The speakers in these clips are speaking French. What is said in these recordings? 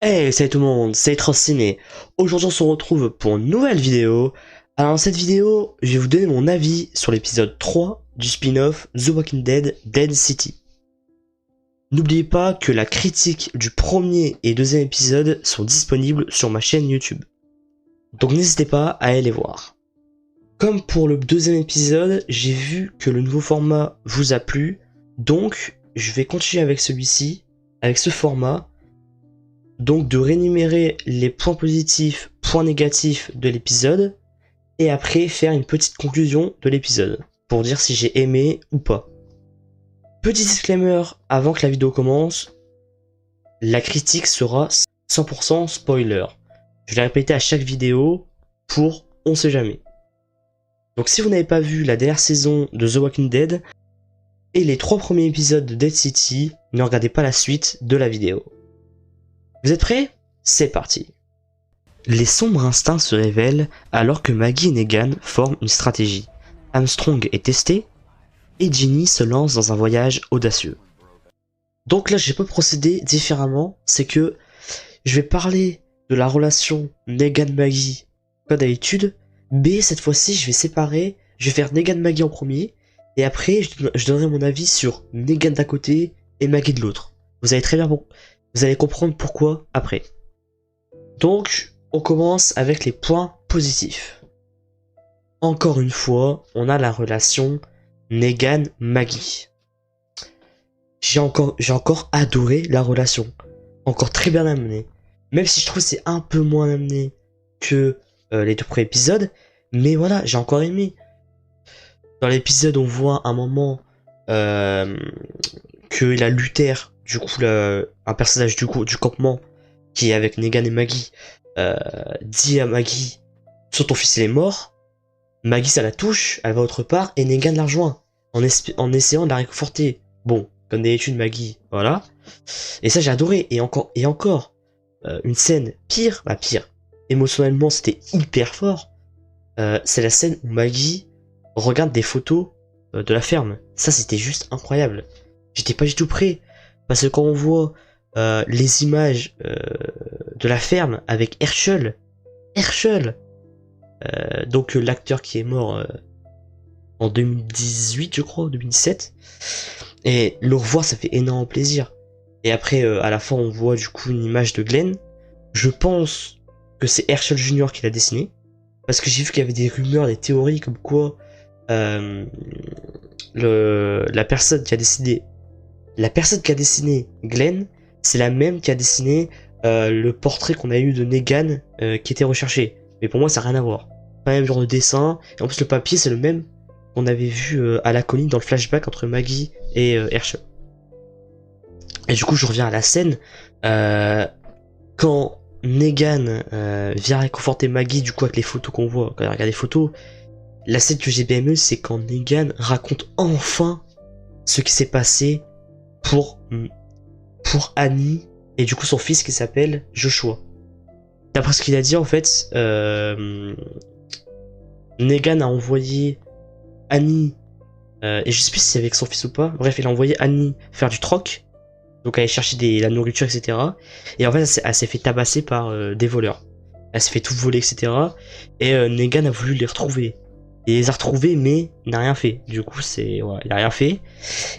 Hey, salut tout le monde, c'est Transciné. Aujourd'hui on se retrouve pour une nouvelle vidéo. Alors dans cette vidéo, je vais vous donner mon avis sur l'épisode 3 du spin-off The Walking Dead Dead City. N'oubliez pas que la critique du premier et deuxième épisode sont disponibles sur ma chaîne YouTube. Donc n'hésitez pas à aller les voir. Comme pour le deuxième épisode, j'ai vu que le nouveau format vous a plu, donc je vais continuer avec celui-ci, avec ce format. Donc de réénumérer les points positifs, points négatifs de l'épisode, et après faire une petite conclusion de l'épisode, pour dire si j'ai aimé ou pas. Petit disclaimer avant que la vidéo commence, la critique sera 100% spoiler. Je l'ai répété à chaque vidéo pour on sait jamais. Donc si vous n'avez pas vu la dernière saison de The Walking Dead, et les 3 premiers épisodes de Dead City, ne regardez pas la suite de la vidéo. Vous êtes prêts? C'est parti. Les sombres instincts se révèlent alors que Maggie et Negan forment une stratégie. Armstrong est testé et Ginny se lance dans un voyage audacieux. Donc là, je vais pas procéder différemment, c'est que je vais parler de la relation Negan-Maggie comme d'habitude, mais cette fois-ci, je vais séparer, je vais faire Negan-Maggie en premier, et après, je donnerai mon avis sur Negan d'un côté et Maggie de l'autre. Vous allez très bien, vous allez comprendre pourquoi après. Donc, on commence avec les points positifs. Encore une fois, on a la relation Negan-Maggie. J'ai encore adoré la relation. Encore très bien amenée. Même si je trouve que c'est un peu moins amené que les 2 premiers épisodes. Mais voilà, j'ai encore aimé. Dans l'épisode, on voit un moment que la Luther, du coup, un personnage du campement, qui est avec Negan et Maggie, dit à Maggie, sur ton fils il est mort. Maggie ça la touche, elle va autre part, et Negan la rejoint, en essayant de la réconforter. Bon, comme d'habitude Maggie, voilà. Et ça j'ai adoré, et encore, une scène pire, émotionnellement c'était hyper fort, c'est la scène où Maggie regarde des photos de la ferme. Ça c'était juste incroyable. J'étais pas du tout prêt, parce que quand on voit les images de la ferme avec Herschel, donc l'acteur qui est mort en 2018 je crois, 2017, et le revoir ça fait énormément plaisir. Et après à la fin on voit du coup une image de Glenn. Je pense que c'est Herschel Junior qui l'a dessiné, parce que j'ai vu qu'il y avait des rumeurs, des théories comme quoi la personne qui a dessiné Glenn, c'est la même qui a dessiné le portrait qu'on a eu de Negan qui était recherché. Mais pour moi ça n'a rien à voir. Pas le même genre de dessin, et en plus le papier c'est le même qu'on avait vu à la colline dans le flashback entre Maggie et Herschel. Et du coup je reviens à la scène, quand Negan vient réconforter Maggie du coup avec les photos qu'on voit, quand elle regarde les photos, la scène que j'ai bien aimée c'est quand Negan raconte enfin ce qui s'est passé pour Annie et du coup son fils qui s'appelle Joshua. D'après ce qu'il a dit en fait, Negan a envoyé Annie, et je sais plus si c'est avec son fils ou pas, bref il a envoyé Annie faire du troc, donc aller chercher la nourriture etc. Et en fait elle s'est fait tabasser par des voleurs. Elle s'est fait tout voler etc. Et Negan a voulu les retrouver. Il les a retrouvés mais il n'a rien fait. Du coup il a rien fait.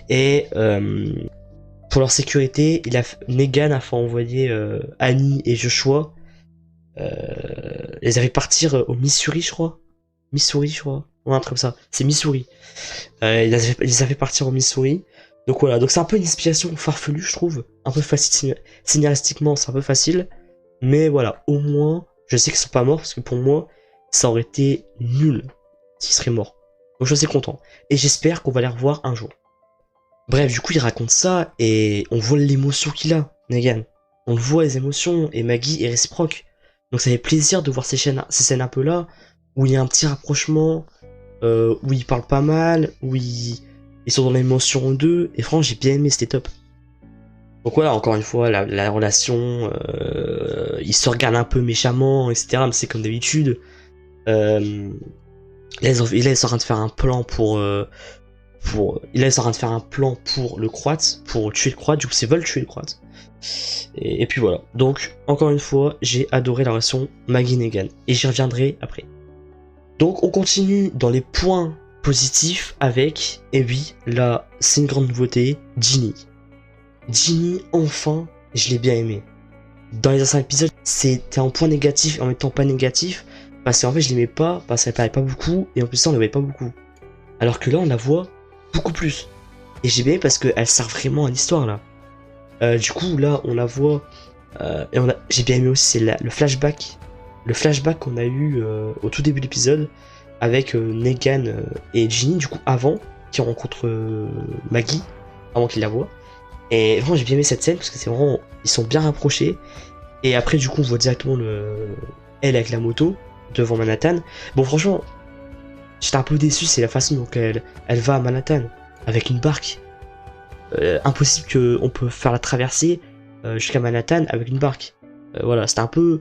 Et pour leur sécurité, Negan a fait envoyer Annie et Joshua. Les avait partir au Missouri, je crois. Ouais, un truc comme ça. C'est Missouri. Il les a fait partir au Missouri. Donc voilà, donc c'est un peu une inspiration farfelue, je trouve. Un peu facile, scénaristiquement, c'est un peu facile. Mais voilà, au moins, je sais qu'ils sont pas morts, parce que pour moi, ça aurait été nul s'ils seraient morts. Donc je suis content. Et j'espère qu'on va les revoir un jour. Bref, du coup, il raconte ça, et on voit l'émotion qu'il a, Negan. On le voit, les émotions, et Maggie est réciproque. Donc ça fait plaisir de voir ces scènes un peu là, où il y a un petit rapprochement, où ils parlent pas mal, où ils sont dans l'émotion en deux, et franchement j'ai bien aimé, c'était top. Donc voilà, encore une fois, la relation, ils se regardent un peu méchamment, etc. Mais c'est comme d'habitude. Là, ils sont en train de faire un plan il est en train de faire un plan pour le croate, pour tuer le croate, du coup ils veulent tuer le croate. Et puis voilà. Donc, encore une fois, j'ai adoré la relation Maggie-Negan. Et j'y reviendrai après. Donc, on continue dans les points positifs avec, et oui, là, c'est une grande nouveauté, Ginny. Ginny, enfin, je l'ai bien aimé. Dans les anciens épisodes, c'était un point négatif et en même temps pas négatif, parce qu'en fait, je l'aimais pas, parce qu'elle parlait pas beaucoup, et en plus, ça, on la voyait pas beaucoup. Alors que là, on la voit beaucoup plus. Et j'ai bien aimé parce qu'elle sert vraiment à l'histoire, là. Du coup, là, on la voit, et j'ai bien aimé aussi, c'est le flashback. Le flashback qu'on a eu au tout début de l'épisode, avec Negan et Ginny, du coup, avant qu'ils rencontrent Maggie, avant qu'ils la voient. Et vraiment, j'ai bien aimé cette scène, parce que c'est vraiment, ils sont bien rapprochés. Et après, du coup, on voit directement elle avec la moto, devant Manhattan. Bon, franchement, j'étais un peu déçu, c'est la façon dont elle va à Manhattan, avec une barque. Impossible qu'on peut faire la traversée jusqu'à Manhattan avec une barque. Voilà, c'était un peu...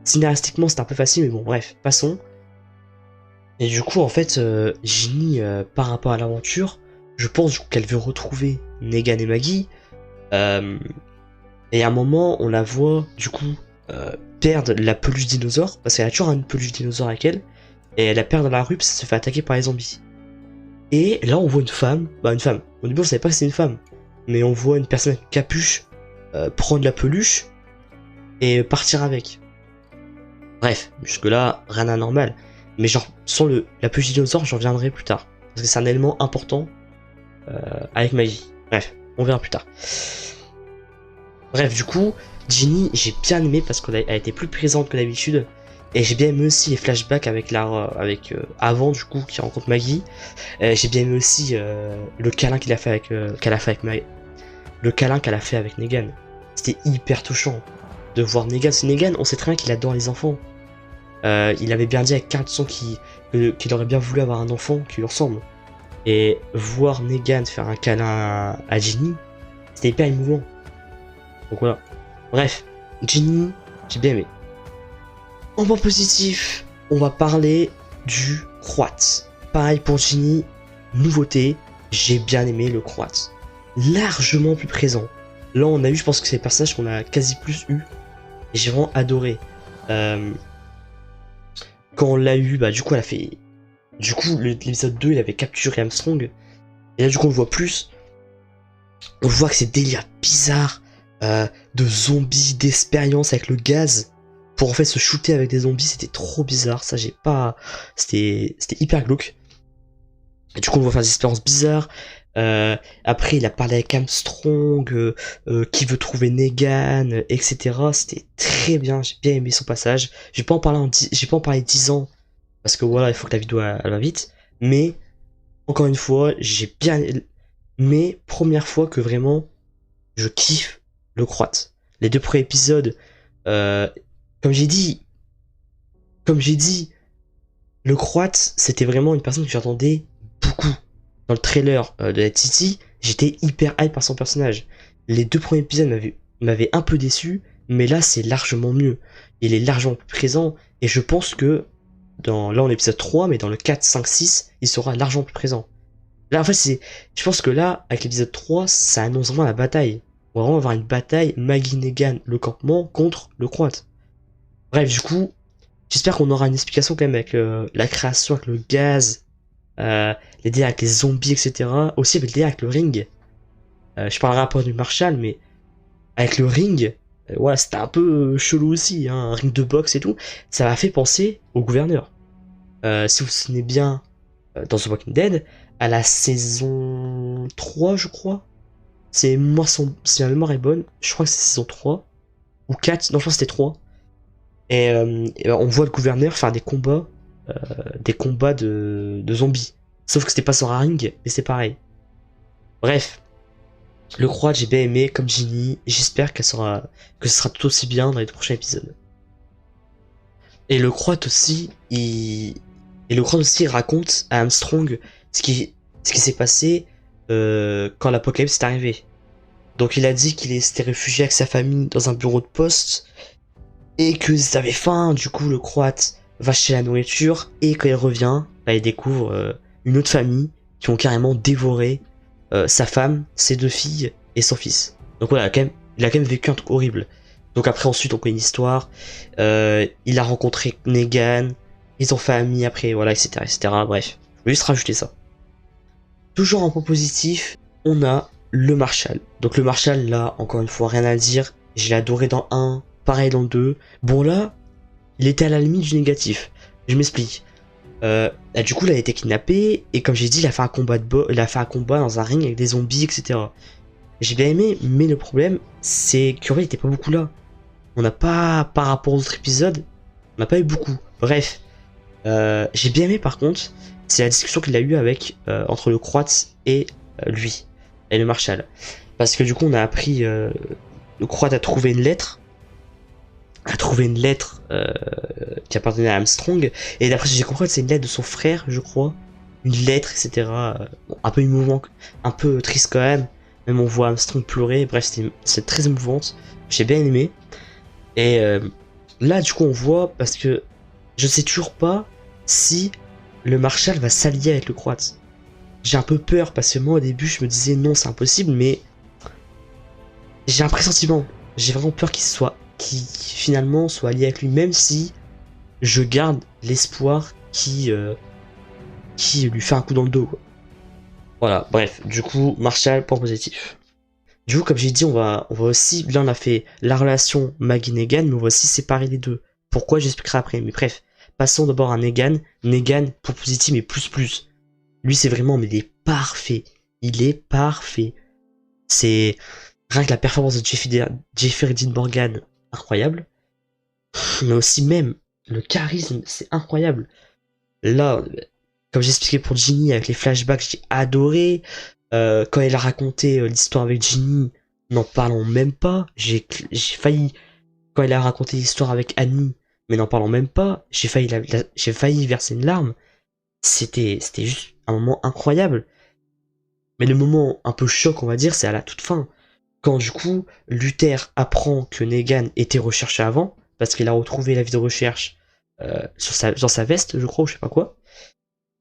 Scénaristiquement, c'était un peu facile, mais bon, bref, passons. Et du coup, en fait, Ginny, par rapport à l'aventure, je pense qu'elle veut retrouver Negan et Maggie. Et à un moment, on la voit, du coup, perdre la peluche dinosaure, parce qu'elle a toujours une peluche dinosaure avec elle, et elle la perd dans la rue parce qu'elle se fait attaquer par les zombies. Et là, on voit une femme. Au début, on savait pas que c'était une femme. Mais on voit une personne avec une capuche prendre la peluche et partir avec. Bref, jusque-là, rien d'anormal. Mais genre, sur la peluche dinosaure, j'en reviendrai plus tard. Parce que c'est un élément important avec Maggie. Bref, on verra plus tard. Bref, du coup, Ginny, j'ai bien aimé parce qu'elle a été plus présente que d'habitude. Et j'ai bien aimé aussi les flashbacks avec avant du coup qui rencontre Maggie. J'ai bien aimé aussi le câlin qu'elle a fait avec Negan. C'était hyper touchant de voir Negan. C'est Negan, on sait très bien qu'il adore les enfants. Il avait bien dit avec Carlson qu'il aurait bien voulu avoir un enfant qui lui ressemble. Et voir Negan faire un câlin à Ginny, c'était hyper émouvant. Donc voilà. Bref, Ginny, j'ai bien aimé. En point positif, on va parler du croate. Pareil pour Ginny, nouveauté, j'ai bien aimé le croate. Largement plus présent. Là, on a eu, je pense que c'est le personnage qu'on a quasi plus eu. Et j'ai vraiment adoré. Quand on l'a eu, bah du coup, elle a fait... Du coup, l'épisode 2, il avait capturé Armstrong. Et là, du coup, on le voit plus. On voit que c'est délire bizarre de zombies, d'expérience avec le gaz. Pour en fait se shooter avec des zombies, c'était trop bizarre. Ça, j'ai pas... C'était hyper glauque. Et du coup, on va faire des expériences bizarres. Après, il a parlé avec Armstrong, qui veut trouver Negan, etc. C'était très bien. J'ai bien aimé son passage. J'ai pas en parlé 10 ans parce que voilà, il faut que la vidéo elle va vite. Mais encore une fois, j'ai bien. Mais première fois que vraiment, je kiffe le croate. Les 2 premiers épisodes, comme j'ai dit, le croate, c'était vraiment une personne que j'attendais beaucoup. Dans le trailer de Dead City, j'étais hyper hype par son personnage. Les 2 premiers épisodes m'avaient un peu déçu, mais là c'est largement mieux. Il est largement plus présent, et je pense que, là on est épisode 3, mais dans le 4, 5, 6, il sera largement plus présent. Là en fait, je pense que là, avec l'épisode 3, ça annonce vraiment la bataille. On va vraiment avoir une bataille, Maggie Negan, le campement, contre le croate. Bref, du coup, j'espère qu'on aura une explication quand même avec la création, avec le gaz, les délires avec les zombies, etc. Aussi avec les délires avec le ring. Je parlerai après du Marshall, mais avec le ring, voilà, c'était un peu chelou aussi, hein, un ring de boxe et tout. Ça m'a fait penser au gouverneur. Si vous vous souvenez bien, dans The Walking Dead, à la saison 3, je crois. Si ma mémoire est bonne, je crois que c'est saison 3. Ou 4, non, je crois que c'était 3. Et on voit le gouverneur faire des combats de zombies. Sauf que c'était pas sur un ring, mais c'est pareil. Bref, le croate j'ai bien aimé, comme Ginny. J'espère que ce sera tout aussi bien dans les prochains épisodes. Et le croate aussi, il raconte à Armstrong ce qui s'est passé quand l'apocalypse est arrivé. Donc il a dit qu'il s'était réfugié avec sa famille dans un bureau de poste et qu'ils avaient faim. Du coup, le croate va chercher la nourriture et quand il revient, bah, il découvre une autre famille qui ont carrément dévoré sa femme, ses 2 filles et son fils. Donc voilà, il a quand même vécu un truc horrible. Donc après, ensuite, on connaît une histoire. Il a rencontré Negan, ils ont fait ami après, voilà, etc., etc. Bref, je vais juste rajouter ça. Toujours en point positif, on a le Marshall. Donc le Marshall, là, encore une fois, rien à dire. Je l'ai adoré dans 1, pareil dans 2. Bon là, il était à la limite du négatif. Je m'explique. Du coup, il a été kidnappé, et comme j'ai dit, il a fait un combat dans un ring avec des zombies, etc. J'ai bien aimé, mais le problème, c'est qu'en fait, il était pas beaucoup là. On n'a pas, par rapport aux autres épisodes, on n'a pas eu beaucoup. Bref, j'ai bien aimé par contre, c'est la discussion qu'il a eue avec entre le Croate et lui, et le Marshall. Parce que du coup, on a appris, le Croate a trouvé une lettre, qui appartenait à Armstrong, et d'après ce que j'ai compris, c'est une lettre de son frère, je crois, une lettre, etc. Bon, un peu émouvant, un peu triste quand même. Même on voit Armstrong pleurer, bref, c'est très émouvante. J'ai bien aimé. Et là, du coup, on voit, parce que je sais toujours pas si le Marshall va s'allier avec le Croate. J'ai un peu peur, parce que moi, au début, je me disais non, c'est impossible, mais j'ai un pressentiment. J'ai vraiment peur qu'il finalement soit allié avec lui, même si je garde l'espoir qui lui fait un coup dans le dos, quoi. Voilà, bref, du coup, Marshall, point positif. Du coup, comme j'ai dit, on va aussi, là on a fait la relation Maggie-Negan, mais on va aussi séparer les deux. Pourquoi, j'expliquerai après, mais bref. Passons d'abord à Negan. Negan, pour positif, mais plus. Lui, c'est vraiment, mais il est parfait. Il est parfait. C'est rien que la performance de Jeffrey Dean Morgan, incroyable. Mais aussi même, le charisme, c'est incroyable. Là, comme j'ai expliqué pour Ginny avec les flashbacks, j'ai adoré. Quand elle a raconté l'histoire avec Ginny, n'en parlons même pas. J'ai failli, quand elle a raconté l'histoire avec Annie, mais n'en parlons même pas. J'ai failli verser une larme. C'était juste un moment incroyable. Mais le moment un peu choc, on va dire, c'est à la toute fin. Quand du coup, Luther apprend que Negan était recherché avant, parce qu'il a retrouvé la vie de recherche dans sa veste, je crois, ou je sais pas quoi.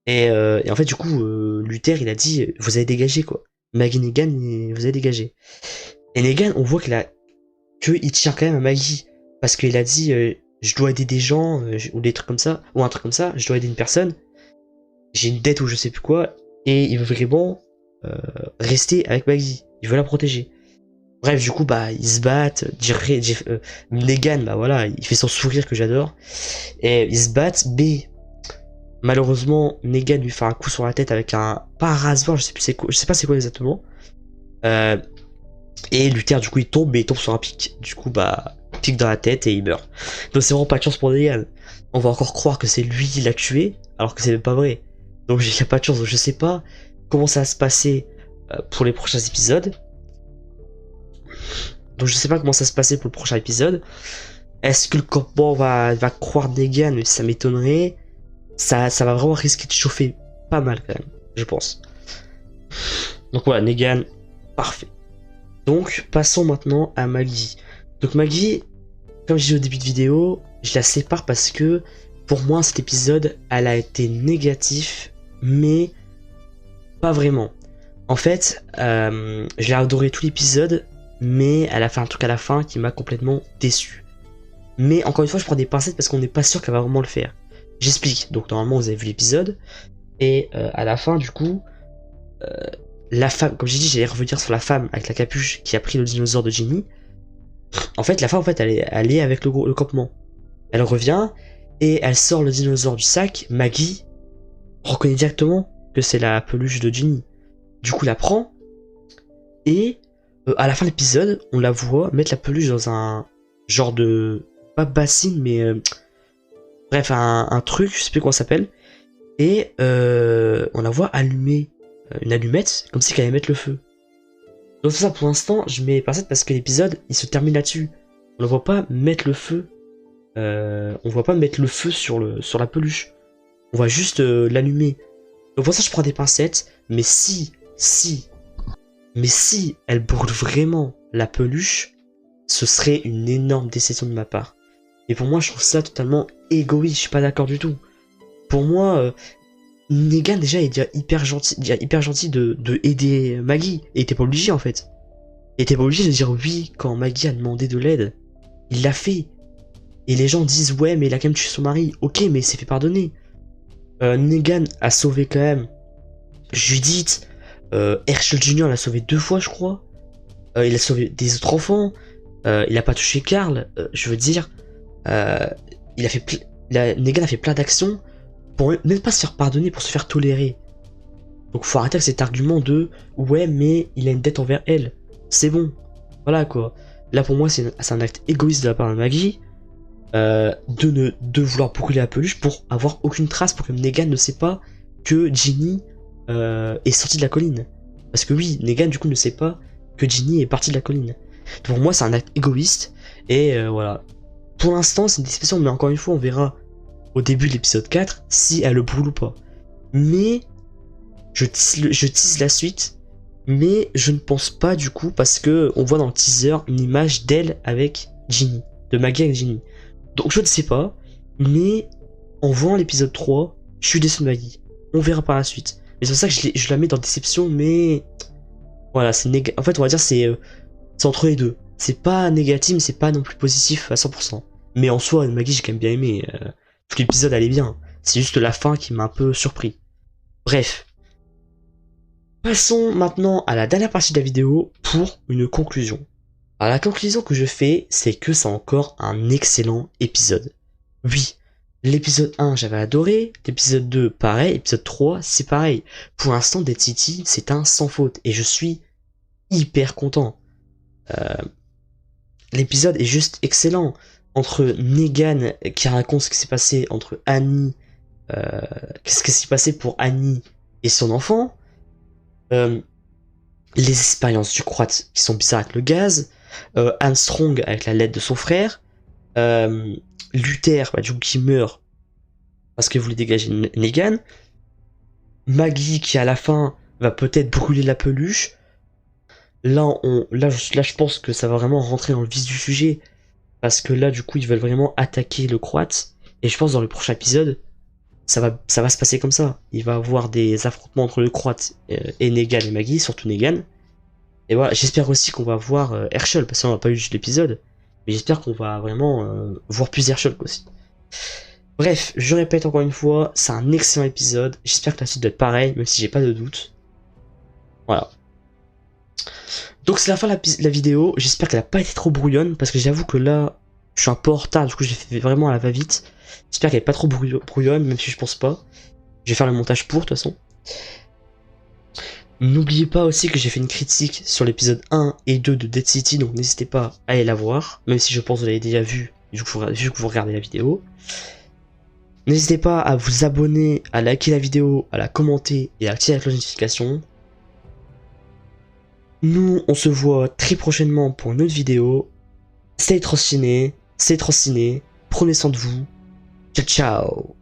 Et en fait, du coup, Luther, il a dit, vous avez dégagé, quoi. Maggie Negan, vous avez dégagé. Et Negan, on voit qu'il tient quand même à Maggie. Parce qu'il a dit, je dois aider des gens, ou des trucs comme ça, ou un truc comme ça, je dois aider une personne. J'ai une dette ou je sais plus quoi. Et il veut vraiment rester avec Maggie. Il veut la protéger. Bref, du coup, bah, ils se battent. Negan, bah voilà, il fait son sourire que j'adore. Et ils se battent, mais malheureusement, Negan lui fait un coup sur la tête avec pas un rasoir, je sais pas c'est quoi exactement. Et Luther, du coup, il tombe, mais il tombe sur un pic. Du coup, bah, pic dans la tête et il meurt. Donc c'est vraiment pas de chance pour Negan. On va encore croire que c'est lui qui l'a tué, alors que c'est même pas vrai. Donc il y a pas de chance. Donc je sais pas comment ça va se passer pour les prochains épisodes. Donc je sais pas comment ça va se passer pour le prochain épisode. Est-ce que le campement va croire Negan? Ça m'étonnerait. Ça va vraiment risquer de chauffer pas mal quand même, je pense. Donc voilà, Negan, parfait. Donc passons maintenant à Maggie. Donc Maggie, comme j'ai dit au début de vidéo, je la sépare parce que pour moi cet épisode, elle a été négatif, mais pas vraiment. En fait, j'ai adoré tout l'épisode, mais elle a fait un truc à la fin qui m'a complètement déçu. Mais encore une fois, je prends des pincettes parce qu'on n'est pas sûr qu'elle va vraiment le faire. J'explique. Donc normalement, vous avez vu l'épisode. Et à la fin, du coup, la femme, comme j'ai dit, j'allais revenir sur la femme avec la capuche qui a pris le dinosaure de Ginny. En fait, la femme, en fait, elle est avec le campement. Elle revient et elle sort le dinosaure du sac. Maggie reconnaît directement que c'est la peluche de Ginny. Du coup, la prend et à la fin de l'épisode, on la voit mettre la peluche dans un genre de, pas bassine, mais bref, un truc, je sais plus comment ça s'appelle. Et on la voit allumer une allumette, comme si elle allait mettre le feu. Donc ça, pour l'instant, je mets pas ça parce que l'épisode, il se termine là-dessus. On ne voit pas mettre le feu. On voit pas mettre le feu sur la peluche. On voit juste l'allumer. Donc pour ça, je prends des pincettes. Mais si elle brûle vraiment la peluche, ce serait une énorme déception de ma part. Et pour moi, je trouve ça totalement égoïste. Je suis pas d'accord du tout. Pour moi, Negan déjà est déjà hyper gentil de aider Maggie. Et il était pas obligé en fait. Il était pas obligé de dire oui quand Maggie a demandé de l'aide. Il l'a fait. Et les gens disent ouais mais il a quand même tué son mari. Ok mais il s'est fait pardonner. Negan a sauvé quand même Judith. Herschel Jr. l'a sauvé 2 fois je crois. Il a sauvé des autres enfants. Il a pas touché Carl. Je veux dire, il a fait Negan a fait plein d'actions pour même pas se faire pardonner, pour se faire tolérer. Donc faut arrêter avec cet argument de ouais mais il a une dette envers elle. C'est bon. Voilà quoi. Là pour moi c'est un acte égoïste de la part de Maggie. De vouloir brûler la peluche pour avoir aucune trace, pour que Negan ne sait pas que Ginny est sortie de la colline. Parce que oui, Negan du coup ne sait pas que Ginny est partie de la colline. Donc, pour moi c'est un acte égoïste. Et voilà. Pour l'instant c'est une discussion, mais encore une fois on verra au début de l'épisode 4 si elle le brûle ou pas. Mais je tease la suite. Mais je ne pense pas du coup, parce que on voit dans le teaser une image d'elle avec Ginny, de Maggie avec Ginny. Donc je ne sais pas, mais en voyant l'épisode 3, je suis déçu de Maggie. On verra par la suite. Mais c'est pour ça que je la mets dans déception, mais voilà, en fait on va dire c'est entre les deux. C'est pas négatif, mais c'est pas non plus positif à 100%. Mais en soi, Maggie j'ai quand même bien aimé. Tout l'épisode allait bien. C'est juste la fin qui m'a un peu surpris. Bref. Passons maintenant à la dernière partie de la vidéo pour une conclusion. Alors la conclusion que je fais, c'est que c'est encore un excellent épisode. Oui, l'épisode 1 j'avais adoré, l'épisode 2 pareil, l'épisode 3 c'est pareil. Pour l'instant Dead City c'est un sans faute et je suis hyper content. L'épisode est juste excellent. Entre Negan qui raconte ce qui s'est passé entre Annie, qu'est-ce qui s'est passé pour Annie et son enfant, les expériences du croate qui sont bizarres avec le gaz, Armstrong avec la lettre de son frère, Luther du coup qui meurt parce qu'il voulait dégager Negan, Maggie qui à la fin va peut-être brûler la peluche. Là je pense que ça va vraiment rentrer dans le vif du sujet, parce que là du coup ils veulent vraiment attaquer le croate, et je pense dans le prochain épisode ça va se passer comme ça. Il va y avoir des affrontements entre le croate et Negan et Maggie, surtout Negan. Et voilà, j'espère aussi qu'on va voir Herschel, parce qu'on n'a pas eu juste l'épisode, mais j'espère qu'on va vraiment voir plus Herschel aussi. Bref, je répète encore une fois, c'est un excellent épisode, j'espère que la suite doit être pareille, même si j'ai pas de doute. Voilà. Donc c'est la fin de la vidéo, j'espère qu'elle a pas été trop brouillonne, parce que j'avoue que là, je suis un peu en retard, du coup j'ai fait vraiment à la va-vite. J'espère qu'elle est pas trop brouillonne, même si je pense pas. Je vais faire le montage pour, de toute façon. N'oubliez pas aussi que j'ai fait une critique sur l'épisode 1 et 2 de Dead City, donc n'hésitez pas à aller la voir, même si je pense que vous l'avez déjà vu, vu que vous regardez la vidéo. N'hésitez pas à vous abonner, à liker la vidéo, à la commenter et à activer la cloche de notification. Nous, on se voit très prochainement pour une autre vidéo. C'est trop ciné, prenez soin de vous. Ciao ciao.